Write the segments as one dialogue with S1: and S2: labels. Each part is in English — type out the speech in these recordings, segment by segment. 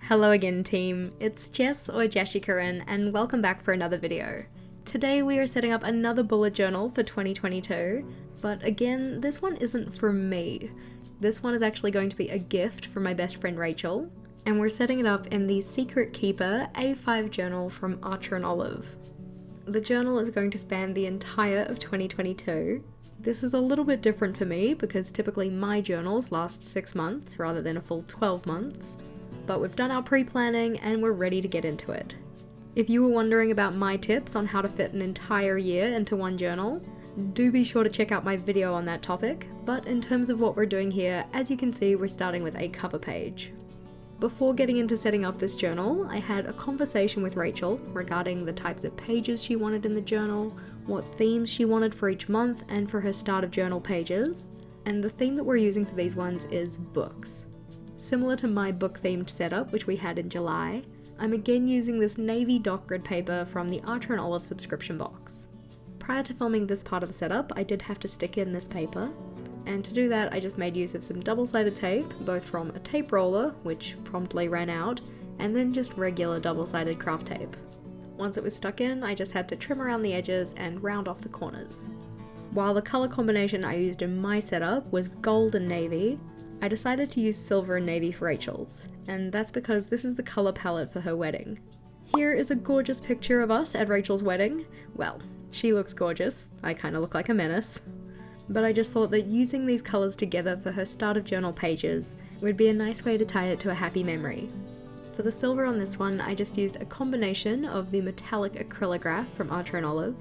S1: Hello again team, it's Jess or JashiiCorrin and welcome back for another video. Today we are setting up another bullet journal for 2022, but again, this one isn't for me. This one is actually going to be a gift from my best friend Rachel, and we're setting it up in the Secret Keeper A5 journal from Archer & Olive. The journal is going to span the entire of 2022. This is a little bit different for me because typically my journals last 6 months rather than a full 12 months. But we've done our pre-planning and we're ready to get into it. If you were wondering about my tips on how to fit an entire year into one journal, do be sure to check out my video on that topic, but in terms of what we're doing here, as you can see, we're starting with a cover page. Before getting into setting up this journal, I had a conversation with Rachel regarding the types of pages she wanted in the journal, what themes she wanted for each month and for her start of journal pages, and the theme that we're using for these ones is books. Similar to my book-themed setup, which we had in July, I'm again using this navy doc grid paper from the Archer & Olive subscription box. Prior to filming this part of the setup, I did have to stick in this paper, and to do that I just made use of some double-sided tape, both from a tape roller, which promptly ran out, and then just regular double-sided craft tape. Once it was stuck in, I just had to trim around the edges and round off the corners. While the colour combination I used in my setup was gold and navy, I decided to use silver and navy for Rachel's, and that's because this is the colour palette for her wedding. Here is a gorgeous picture of us at Rachel's wedding. Well, she looks gorgeous, I kinda look like a menace. But I just thought that using these colours together for her start of journal pages would be a nice way to tie it to a happy memory. For the silver on this one, I just used a combination of the metallic acrylograph from Archer & Olive,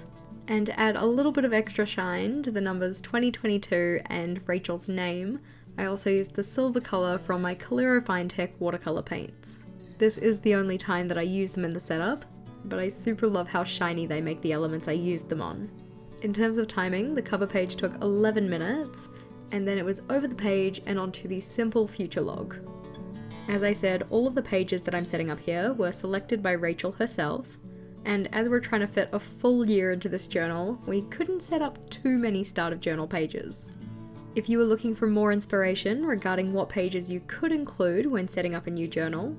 S1: and to add a little bit of extra shine to the numbers 2022 and Rachel's name, I also used the silver colour from my Colero Finetech watercolour paints. This is the only time that I use them in the setup, but I super love how shiny they make the elements I used them on. In terms of timing, the cover page took 11 minutes, and then it was over the page and onto the simple future log. As I said, all of the pages that I'm setting up here were selected by Rachel herself, and as we're trying to fit a full year into this journal, we couldn't set up too many start of journal pages. If you were looking for more inspiration regarding what pages you could include when setting up a new journal,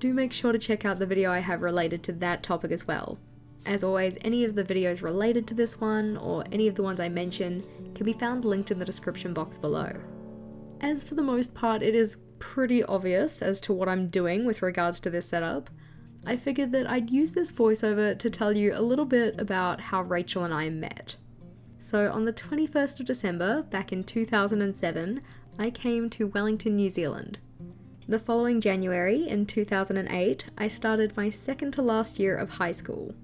S1: do make sure to check out the video I have related to that topic as well. As always, any of the videos related to this one, or any of the ones I mention, can be found linked in the description box below. As for the most part, it is pretty obvious as to what I'm doing with regards to this setup. I figured that I'd use this voiceover to tell you a little bit about how Rachel and I met. So on the 21st of December, back in 2007, I came to Wellington, New Zealand. The following January, in 2008, I started my second to last year of high school.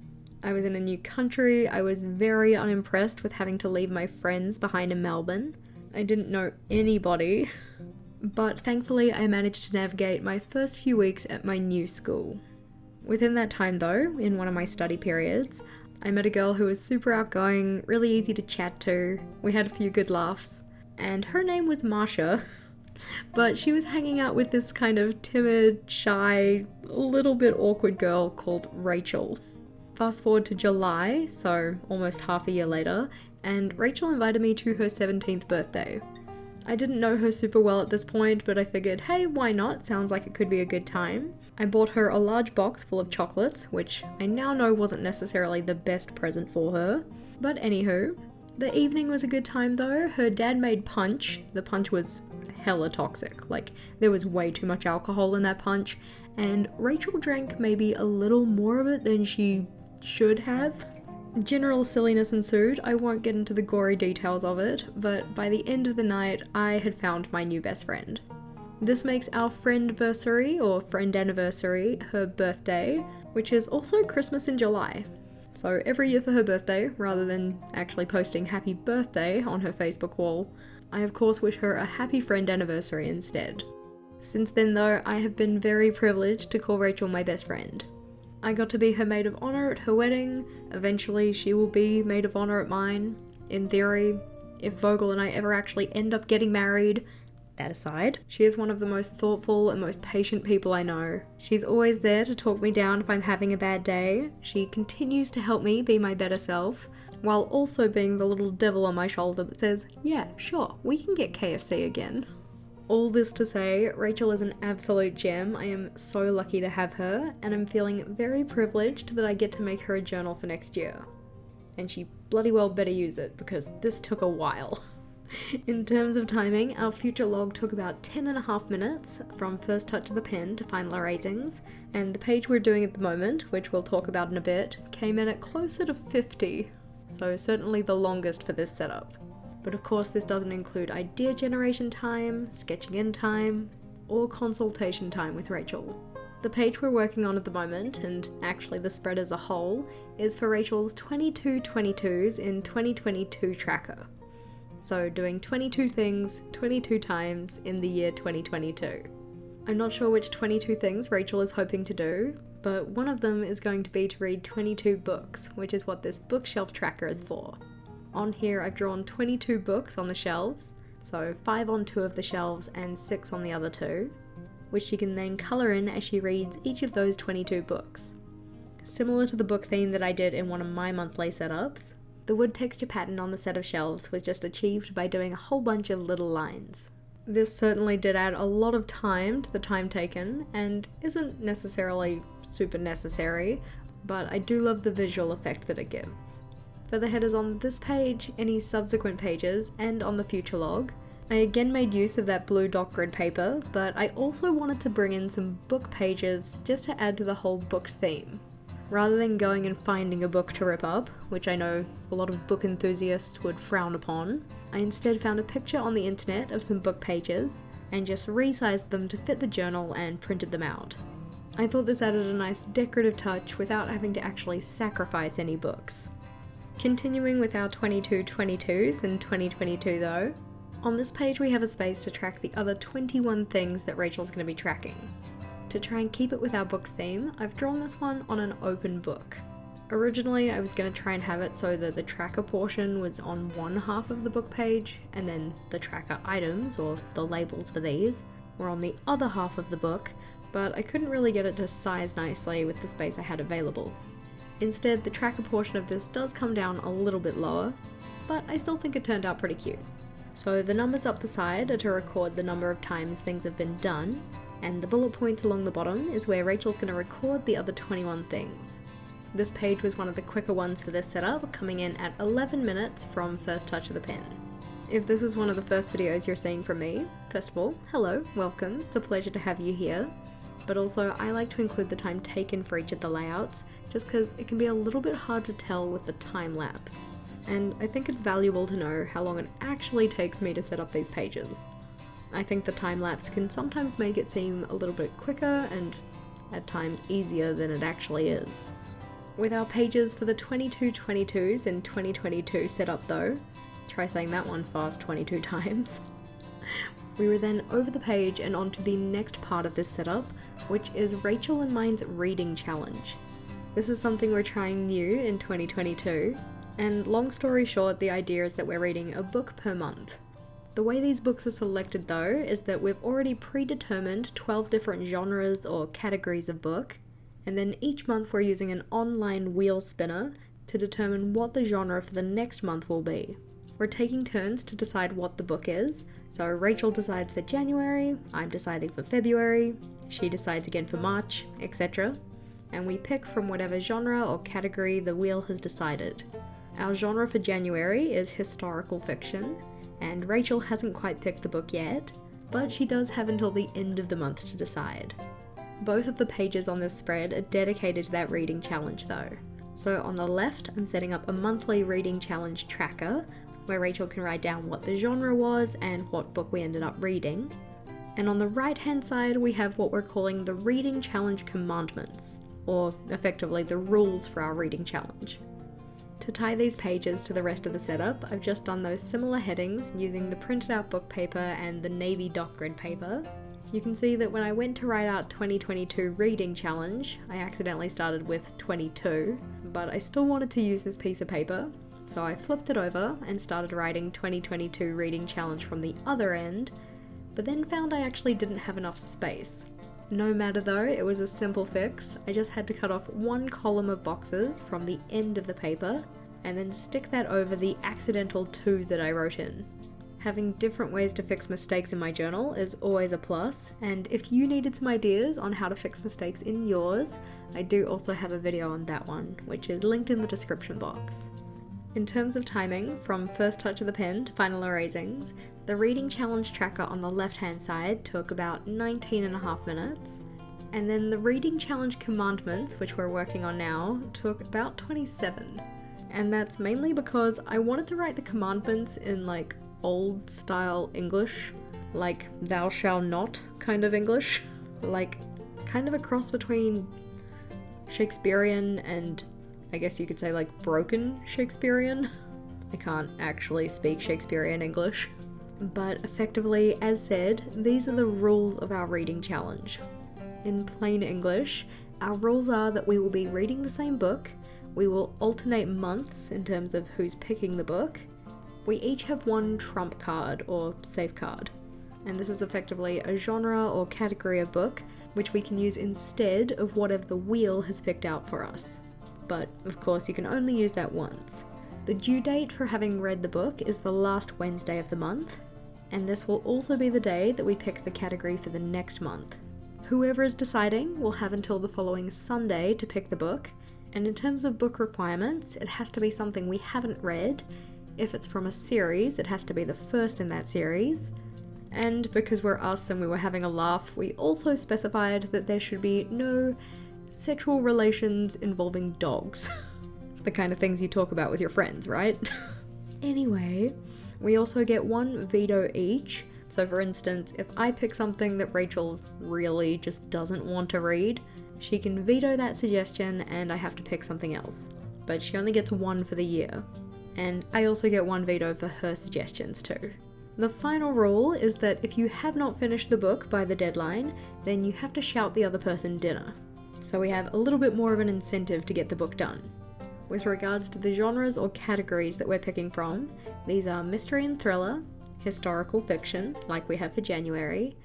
S1: I was in a new country, I was very unimpressed with having to leave my friends behind in Melbourne. I didn't know anybody, but thankfully I managed to navigate my first few weeks at my new school. Within that time though, in one of my study periods, I met a girl who was super outgoing, really easy to chat to, we had a few good laughs, and her name was Marsha, but she was hanging out with this kind of timid, shy, a little bit awkward girl called Rachel. Fast forward to July, so almost half a year later, and Rachel invited me to her 17th birthday. I didn't know her super well at this point, but I figured, hey, why not? Sounds like it could be a good time. I bought her a large box full of chocolates, which I now know wasn't necessarily the best present for her. But anywho, the evening was a good time though. Her dad made punch. The punch was hella toxic. Like, there was way too much alcohol in that punch, and Rachel drank maybe a little more of it than she should have. General silliness ensued. I won't get into the gory details of it, but by the end of the night, I had found my new best friend. This makes our friendversary, or friend anniversary, her birthday, which is also Christmas in July. So every year for her birthday, rather than actually posting happy birthday on her Facebook wall, I of course wish her a happy friend anniversary instead. Since then though, I have been very privileged to call Rachel my best friend. I got to be her maid of honor at her wedding. Eventually she will be maid of honor at mine. In theory, if Vogel and I ever actually end up getting married, that aside, she is one of the most thoughtful and most patient people I know. She's always there to talk me down if I'm having a bad day. She continues to help me be my better self, while also being the little devil on my shoulder that says, yeah, sure, we can get KFC again. All this to say, Rachel is an absolute gem. I am so lucky to have her, and I'm feeling very privileged that I get to make her a journal for next year. And she bloody well better use it, because this took a while. In terms of timing, our future log took about 10.5 minutes from first touch of the pen to final erasings, and the page we're doing at the moment, which we'll talk about in a bit, came in at closer to 50, so certainly the longest for this setup. But of course this doesn't include idea generation time, sketching in time, or consultation time with Rachel. The page we're working on at the moment, and actually the spread as a whole, is for Rachel's 22 22s in 2022 tracker. So doing 22 things 22 times in the year 2022. I'm not sure which 22 things Rachel is hoping to do, but one of them is going to be to read 22 books, which is what this bookshelf tracker is for. On here I've drawn 22 books on the shelves, so 5 on 2 of the shelves and 6 on the other 2, which she can then colour in as she reads each of those 22 books. Similar to the book theme that I did in one of my monthly setups, the wood texture pattern on the set of shelves was just achieved by doing a whole bunch of little lines. This certainly did add a lot of time to the time taken, and isn't necessarily super necessary, but I do love the visual effect that it gives. For the headers on this page, any subsequent pages, and on the future log, I again made use of that blue dot grid paper, but I also wanted to bring in some book pages just to add to the whole books theme. Rather than going and finding a book to rip up, which I know a lot of book enthusiasts would frown upon, I instead found a picture on the internet of some book pages, and just resized them to fit the journal and printed them out. I thought this added a nice decorative touch without having to actually sacrifice any books. Continuing with our 22 22s in 2022 though, on this page we have a space to track the other 21 things that Rachel's going to be tracking. To try and keep it with our books theme, I've drawn this one on an open book. Originally I was going to try and have it so that the tracker portion was on one half of the book page, and then the tracker items, or the labels for these, were on the other half of the book, but I couldn't really get it to size nicely with the space I had available. Instead, the tracker portion of this does come down a little bit lower, but I still think it turned out pretty cute. So the numbers up the side are to record the number of times things have been done, and the bullet points along the bottom is where Rachel's going to record the other 21 things. This page was one of the quicker ones for this setup, coming in at 11 minutes from first touch of the pen. If this is one of the first videos you're seeing from me, first of all, hello, welcome, it's a pleasure to have you here. But also I like to include the time taken for each of the layouts, just because it can be a little bit hard to tell with the time lapse. And I think it's valuable to know how long it actually takes me to set up these pages. I think the time lapse can sometimes make it seem a little bit quicker and at times easier than it actually is. With our pages for the 22 22s in 2022 set up though, try saying that one fast 22 times, we were then over the page and onto the next part of this setup, which is Rachel and mine's reading challenge. This is something we're trying new in 2022, and long story short, the idea is that we're reading a book per month. The way these books are selected though is that we've already predetermined 12 different genres or categories of book, and then each month we're using an online wheel spinner to determine what the genre for the next month will be. We're taking turns to decide what the book is, so Rachel decides for January, I'm deciding for February, she decides again for March, etc. And we pick from whatever genre or category the wheel has decided. Our genre for January is historical fiction, and Rachel hasn't quite picked the book yet, but she does have until the end of the month to decide. Both of the pages on this spread are dedicated to that reading challenge though. So on the left, I'm setting up a monthly reading challenge tracker, where Rachel can write down what the genre was and what book we ended up reading. And on the right hand side, we have what we're calling the reading challenge commandments, or effectively the rules for our reading challenge. To tie these pages to the rest of the setup, I've just done those similar headings using the printed out book paper and the navy dot grid paper. You can see that when I went to write out 2022 reading challenge, I accidentally started with 22, but I still wanted to use this piece of paper, so I flipped it over and started writing 2022 reading challenge from the other end, but then found I actually didn't have enough space. No matter though, it was a simple fix. I just had to cut off one column of boxes from the end of the paper and then stick that over the accidental 2 that I wrote in. Having different ways to fix mistakes in my journal is always a plus, and if you needed some ideas on how to fix mistakes in yours, I do also have a video on that one, which is linked in the description box. In terms of timing, from first touch of the pen to final erasings, the reading challenge tracker on the left-hand side took about 19.5 minutes, and then the reading challenge commandments, which we're working on now, took about 27. And that's mainly because I wanted to write the commandments in like old style English, like thou shalt not kind of English, like kind of a cross between Shakespearean and I guess you could say like broken Shakespearean. I can't actually speak Shakespearean English. But effectively, as said, these are the rules of our reading challenge. In plain English, our rules are that we will be reading the same book, we will alternate months in terms of who's picking the book, we each have one trump card or safe card, and this is effectively a genre or category of book which we can use instead of whatever the wheel has picked out for us. But of course you can only use that once. The due date for having read the book is the last Wednesday of the month, and this will also be the day that we pick the category for the next month. Whoever is deciding will have until the following Sunday to pick the book, and in terms of book requirements, it has to be something we haven't read. If it's from a series, it has to be the first in that series. And because we're us and we were having a laugh, we also specified that there should be no sexual relations involving dogs. The kind of things you talk about with your friends, right? Anyway, we also get one veto each. So for instance, if I pick something that Rachel really just doesn't want to read, she can veto that suggestion and I have to pick something else. But she only gets one for the year. And I also get one veto for her suggestions too. The final rule is that if you have not finished the book by the deadline, then you have to shout the other person dinner. So we have a little bit more of an incentive to get the book done. With regards to the genres or categories that we're picking from, these are mystery and thriller, historical fiction, like we have for January,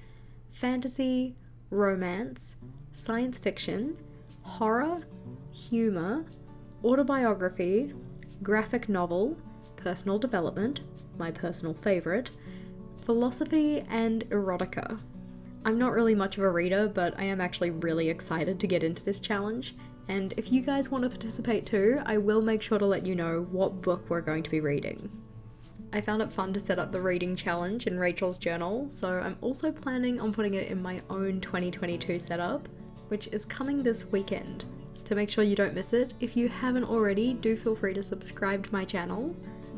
S1: fantasy, romance, science fiction, horror, humour, autobiography, graphic novel, personal development, my personal favourite, philosophy, and erotica. I'm not really much of a reader, but I am actually really excited to get into this challenge, and if you guys want to participate too, I will make sure to let you know what book we're going to be reading. I found it fun to set up the reading challenge in Rachel's journal, so I'm also planning on putting it in my own 2022 setup, which is coming this weekend. To make sure you don't miss it, if you haven't already, do feel free to subscribe to my channel.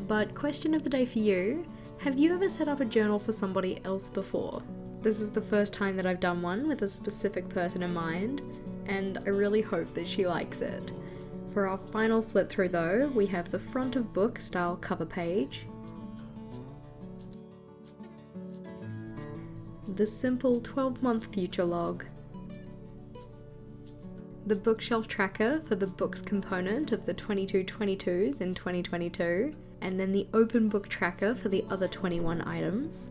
S1: But question of the day for you, have you ever set up a journal for somebody else before? This is the first time that I've done one with a specific person in mind, and I really hope that she likes it. For our final flip through though, we have the front of book style cover page, the simple 12-month future log, the bookshelf tracker for the books component of the 22/22s in 2022, and then the open book tracker for the other 21 items.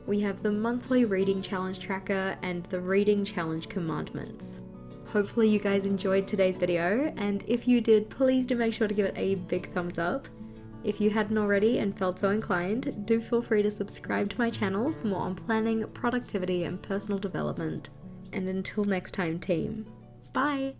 S1: We have the monthly reading challenge tracker and the reading challenge commandments. Hopefully you guys enjoyed today's video, and if you did, please do make sure to give it a big thumbs up. If you hadn't already and felt so inclined, do feel free to subscribe to my channel for more on planning, productivity, and personal development. And until next time, team, bye!